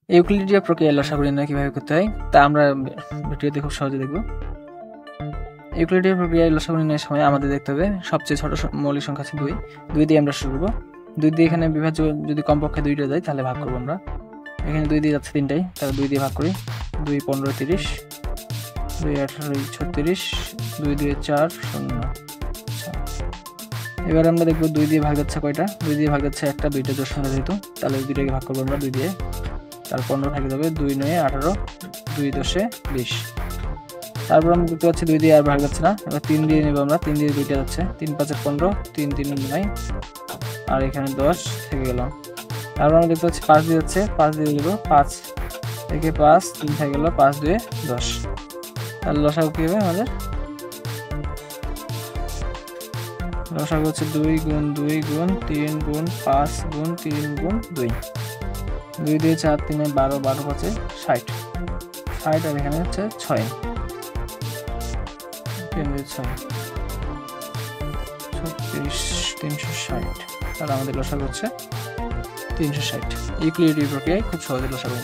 ইউক্লিডীয় প্রক্রিয়ায় লসাগু নির্ণয় কিভাবে করতে হয় তা আমরা ভিডিওতে খুব সহজে দেখব। ইউক্লিডীয় প্রক্রিয়ায় লসাগু নির্ণয়ের সময় আমাদের দেখতে হবে সবচেয়ে ছোট মৌলিক সংখ্যা আছে 2। 2 দিয়ে আমরা শুরু করবো। 2 দিয়ে এখানে বিভাজ্য যদি কমপক্ষে 2টা যায় তাহলে ভাগ করবো আমরা। এখানে 2 দিয়ে যাচ্ছে 3টাই, তাহলে 2 দিয়ে ভাগ করি। 2 15 30, 2 18 36, 2 2 4 0। এবার আমরা দেখবো 2 দিয়ে ভাগ যাচ্ছে কয়টা। 2 দিয়ে ভাগ যাচ্ছে একটা, 2টা জোড় সংখ্যা যেহেতু, তাহলে 2টাকে ভাগ করবো আমরা 2 দিয়ে। তার 15 থেকে যাবে, 2 9 18, 2 10 20। তারপর আমরা দেখতে পাচ্ছি 2 দিয়ে আর ভাগ যাচ্ছে না, এবার 3 দিয়ে নেব আমরা। 3 দিয়ে 2টা যাচ্ছে, 3 5 15, 3 3 9, আর এখানে 10 থেকে গেল। তারপর আমরা দেখতে পাচ্ছি 5 দিয়ে যাচ্ছে, 5 দিয়ে দেবো। 5 থেকে 5 3 থেকে গেল, 5 2 10। তাহলে লসাগু কি হবে আমাদের? লসাগু হচ্ছে 2 গুণ 2 গুণ 3 গুণ 5 গুণ 3 গুণ 2। 2 দিয়ে 4 3 12, 12 5 60, 60, আর এখানে হচ্ছে 6, 3 দিয়ে 6 36, 360। তাহলে আমাদের লসাগু হচ্ছে 360। ইউক্লিডীয় প্রক্রিয়ায় খুব সহজে লসাগু।